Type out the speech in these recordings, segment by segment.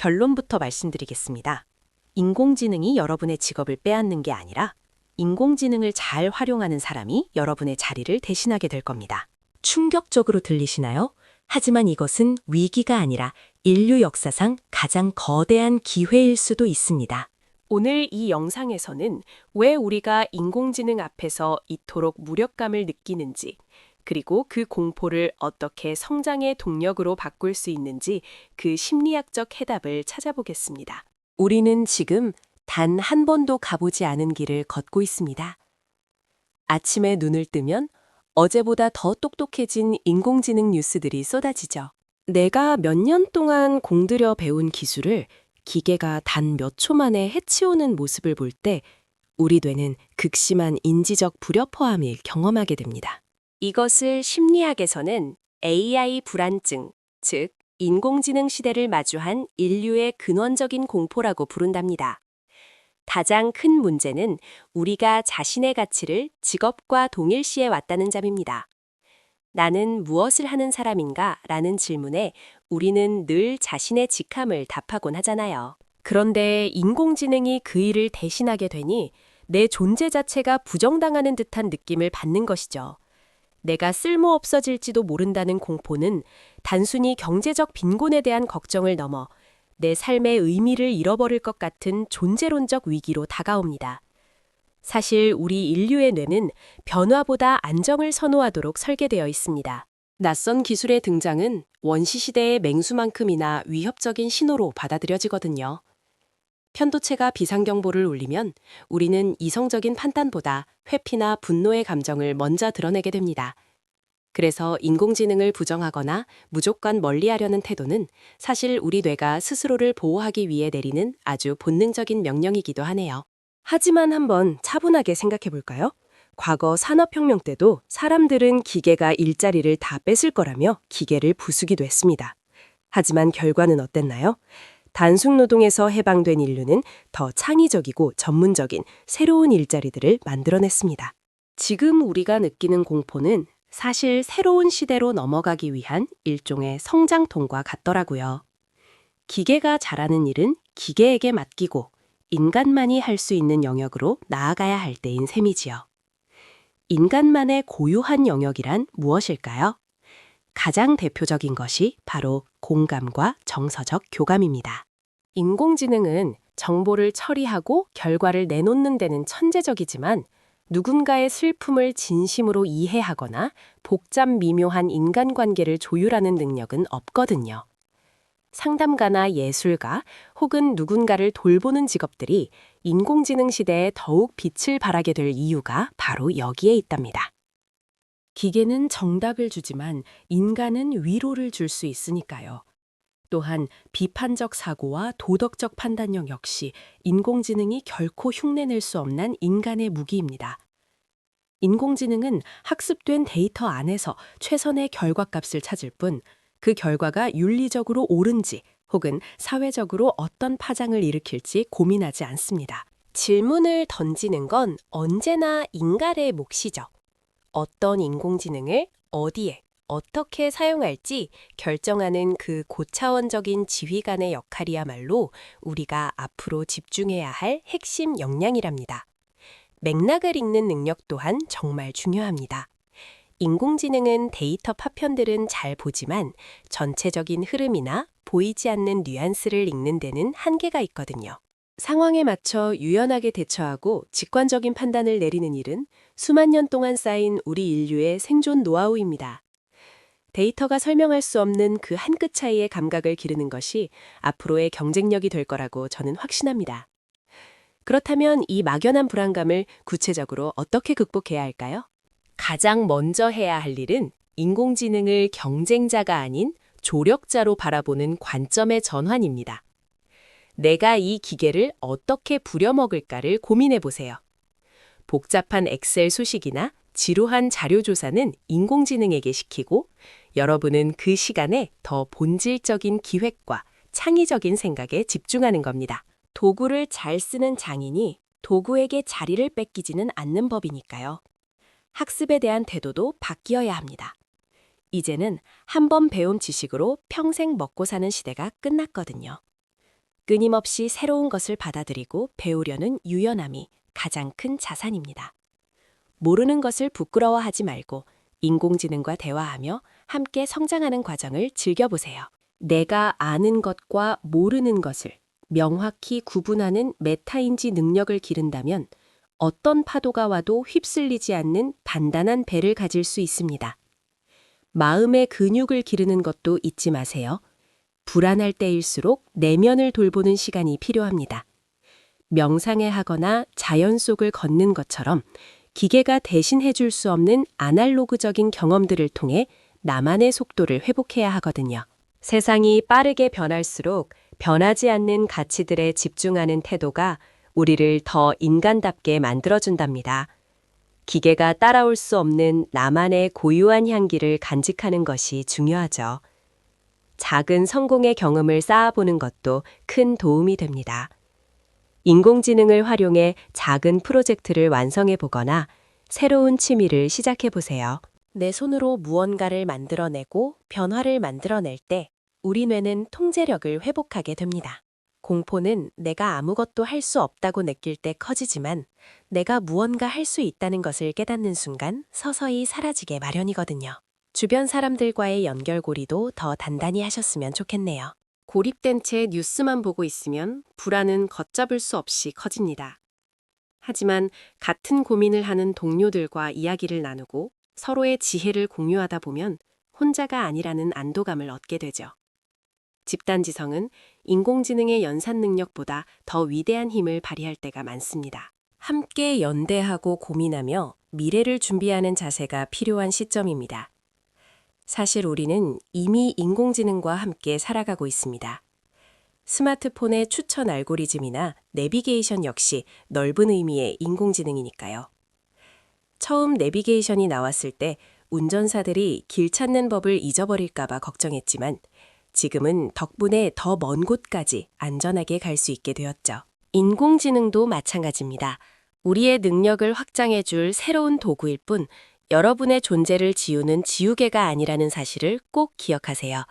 결론부터 말씀드리겠습니다. 인공지능이 여러분의 직업을 빼앗는 게 아니라 인공지능을 잘 활용하는 사람이 여러분의 자리를 대신하게 될 겁니다. 충격적으로 들리시나요? 하지만 이것은 위기가 아니라 인류 역사상 가장 거대한 기회일 수도 있습니다. 오늘 이 영상에서는 왜 우리가 인공지능 앞에서 이토록 무력감을 느끼는지, 그리고 그 공포를 어떻게 성장의 동력으로 바꿀 수 있는지 그 심리학적 해답을 찾아보겠습니다. 우리는 지금 단 한 번도 가보지 않은 길을 걷고 있습니다. 아침에 눈을 뜨면 어제보다 더 똑똑해진 인공지능 뉴스들이 쏟아지죠. 내가 몇 년 동안 공들여 배운 기술을 기계가 단 몇 초 만에 해치우는 모습을 볼 때 우리 뇌는 극심한 인지적 불협화음을 경험하게 됩니다. 이것을 심리학에서는 AI 불안증, 즉 인공지능 시대를 마주한 인류의 근원적인 공포라고 부른답니다. 가장 큰 문제는 우리가 자신의 가치를 직업과 동일시해 왔다는 점입니다. 나는 무엇을 하는 사람인가? 라는 질문에 우리는 늘 자신의 직함을 답하곤 하잖아요. 그런데 인공지능이 그 일을 대신하게 되니 내 존재 자체가 부정당하는 듯한 느낌을 받는 것이죠. 내가 쓸모없어질지도 모른다는 공포는 단순히 경제적 빈곤에 대한 걱정을 넘어 내 삶의 의미를 잃어버릴 것 같은 존재론적 위기로 다가옵니다. 사실 우리 인류의 뇌는 변화보다 안정을 선호하도록 설계되어 있습니다. 낯선 기술의 등장은 원시시대의 맹수만큼이나 위협적인 신호로 받아들여지거든요. 편도체가 비상경보를 울리면 우리는 이성적인 판단보다 회피나 분노의 감정을 먼저 드러내게 됩니다. 그래서 인공지능을 부정하거나 무조건 멀리하려는 태도는 사실 우리 뇌가 스스로를 보호하기 위해 내리는 아주 본능적인 명령이기도 하네요. 하지만 한번 차분하게 생각해 볼까요? 과거 산업혁명 때도 사람들은 기계가 일자리를 다 뺏을 거라며 기계를 부수기도 했습니다. 하지만 결과는 어땠나요? 단순 노동에서 해방된 인류는 더 창의적이고 전문적인 새로운 일자리들을 만들어냈습니다. 지금 우리가 느끼는 공포는 사실 새로운 시대로 넘어가기 위한 일종의 성장통과 같더라고요. 기계가 잘하는 일은 기계에게 맡기고 인간만이 할 수 있는 영역으로 나아가야 할 때인 셈이지요. 인간만의 고유한 영역이란 무엇일까요? 가장 대표적인 것이 바로 공감과 정서적 교감입니다. 인공지능은 정보를 처리하고 결과를 내놓는 데는 천재적이지만 누군가의 슬픔을 진심으로 이해하거나 복잡 미묘한 인간관계를 조율하는 능력은 없거든요. 상담가나 예술가 혹은 누군가를 돌보는 직업들이 인공지능 시대에 더욱 빛을 발하게 될 이유가 바로 여기에 있답니다. 기계는 정답을 주지만 인간은 위로를 줄 수 있으니까요. 또한 비판적 사고와 도덕적 판단력 역시 인공지능이 결코 흉내낼 수 없는 인간의 무기입니다. 인공지능은 학습된 데이터 안에서 최선의 결과값을 찾을 뿐 그 결과가 윤리적으로 옳은지 혹은 사회적으로 어떤 파장을 일으킬지 고민하지 않습니다. 질문을 던지는 건 언제나 인간의 몫이죠. 어떤 인공지능을 어디에 어떻게 사용할지 결정하는 그 고차원적인 지휘관의 역할이야말로 우리가 앞으로 집중해야 할 핵심 역량이랍니다. 맥락을 읽는 능력 또한 정말 중요합니다. 인공지능은 데이터 파편들은 잘 보지만 전체적인 흐름이나 보이지 않는 뉘앙스를 읽는 데는 한계가 있거든요. 상황에 맞춰 유연하게 대처하고 직관적인 판단을 내리는 일은 수만 년 동안 쌓인 우리 인류의 생존 노하우입니다. 데이터가 설명할 수 없는 그 한 끗 차이의 감각을 기르는 것이 앞으로의 경쟁력이 될 거라고 저는 확신합니다. 그렇다면 이 막연한 불안감을 구체적으로 어떻게 극복해야 할까요? 가장 먼저 해야 할 일은 인공지능을 경쟁자가 아닌 조력자로 바라보는 관점의 전환입니다. 내가 이 기계를 어떻게 부려먹을까를 고민해 보세요. 복잡한 엑셀 수식이나 지루한 자료 조사는 인공지능에게 시키고 여러분은 그 시간에 더 본질적인 기획과 창의적인 생각에 집중하는 겁니다. 도구를 잘 쓰는 장인이 도구에게 자리를 뺏기지는 않는 법이니까요. 학습에 대한 태도도 바뀌어야 합니다. 이제는 한 번 배운 지식으로 평생 먹고 사는 시대가 끝났거든요. 끊임없이 새로운 것을 받아들이고 배우려는 유연함이 가장 큰 자산입니다. 모르는 것을 부끄러워하지 말고 인공지능과 대화하며 함께 성장하는 과정을 즐겨보세요. 내가 아는 것과 모르는 것을 명확히 구분하는 메타인지 능력을 기른다면 어떤 파도가 와도 휩쓸리지 않는 단단한 배를 가질 수 있습니다. 마음의 근육을 기르는 것도 잊지 마세요. 불안할 때일수록 내면을 돌보는 시간이 필요합니다. 명상에 하거나 자연 속을 걷는 것처럼 기계가 대신해 줄 수 없는 아날로그적인 경험들을 통해 나만의 속도를 회복해야 하거든요. 세상이 빠르게 변할수록 변하지 않는 가치들에 집중하는 태도가 우리를 더 인간답게 만들어준답니다. 기계가 따라올 수 없는 나만의 고유한 향기를 간직하는 것이 중요하죠. 작은 성공의 경험을 쌓아보는 것도 큰 도움이 됩니다. 인공지능을 활용해 작은 프로젝트를 완성해 보거나 새로운 취미를 시작해 보세요. 내 손으로 무언가를 만들어내고 변화를 만들어낼 때 우리 뇌는 통제력을 회복하게 됩니다. 공포는 내가 아무것도 할 수 없다고 느낄 때 커지지만 내가 무언가 할 수 있다는 것을 깨닫는 순간 서서히 사라지게 마련이거든요. 주변 사람들과의 연결고리도 더 단단히 하셨으면 좋겠네요. 고립된 채 뉴스만 보고 있으면 불안은 걷잡을 수 없이 커집니다. 하지만 같은 고민을 하는 동료들과 이야기를 나누고 서로의 지혜를 공유하다 보면 혼자가 아니라는 안도감을 얻게 되죠. 집단지성은 인공지능의 연산 능력보다 더 위대한 힘을 발휘할 때가 많습니다. 함께 연대하고 고민하며 미래를 준비하는 자세가 필요한 시점입니다. 사실 우리는 이미 인공지능과 함께 살아가고 있습니다. 스마트폰의 추천 알고리즘이나 내비게이션 역시 넓은 의미의 인공지능이니까요. 처음 내비게이션이 나왔을 때 운전사들이 길 찾는 법을 잊어버릴까봐 걱정했지만 지금은 덕분에 더 먼 곳까지 안전하게 갈 수 있게 되었죠. 인공지능도 마찬가지입니다. 우리의 능력을 확장해줄 새로운 도구일 뿐 여러분의 존재를 지우는 지우개가 아니라는 사실을 꼭 기억하세요.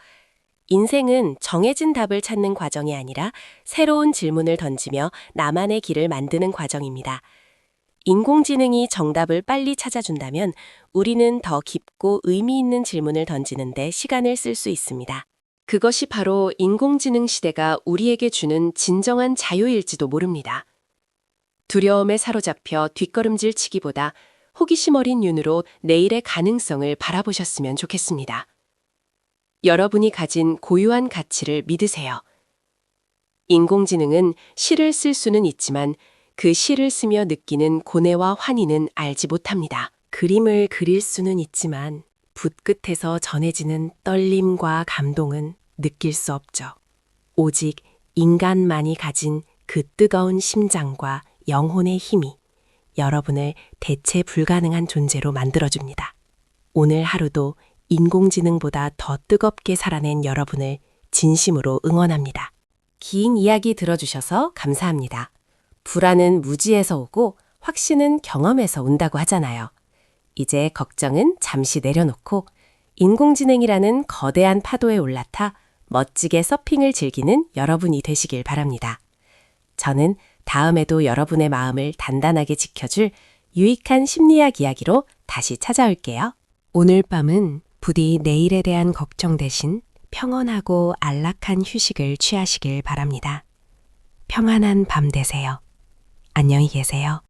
인생은 정해진 답을 찾는 과정이 아니라 새로운 질문을 던지며 나만의 길을 만드는 과정입니다. 인공지능이 정답을 빨리 찾아준다면 우리는 더 깊고 의미 있는 질문을 던지는데 시간을 쓸 수 있습니다. 그것이 바로 인공지능 시대가 우리에게 주는 진정한 자유일지도 모릅니다. 두려움에 사로잡혀 뒷걸음질 치기보다 호기심 어린 눈으로 내일의 가능성을 바라보셨으면 좋겠습니다. 여러분이 가진 고유한 가치를 믿으세요. 인공지능은 시를 쓸 수는 있지만 그 시를 쓰며 느끼는 고뇌와 환희는 알지 못합니다. 그림을 그릴 수는 있지만 붓끝에서 전해지는 떨림과 감동은 느낄 수 없죠. 오직 인간만이 가진 그 뜨거운 심장과 영혼의 힘이 여러분을 대체 불가능한 존재로 만들어줍니다. 오늘 하루도 인공지능보다 더 뜨겁게 살아낸 여러분을 진심으로 응원합니다. 긴 이야기 들어주셔서 감사합니다. 불안은 무지에서 오고 확신은 경험에서 온다고 하잖아요. 이제 걱정은 잠시 내려놓고 인공지능이라는 거대한 파도에 올라타 멋지게 서핑을 즐기는 여러분이 되시길 바랍니다. 저는 다음에도 여러분의 마음을 단단하게 지켜줄 유익한 심리학 이야기로 다시 찾아올게요. 오늘 밤은 부디 내일에 대한 걱정 대신 평온하고 안락한 휴식을 취하시길 바랍니다. 평안한 밤 되세요. 안녕히 계세요.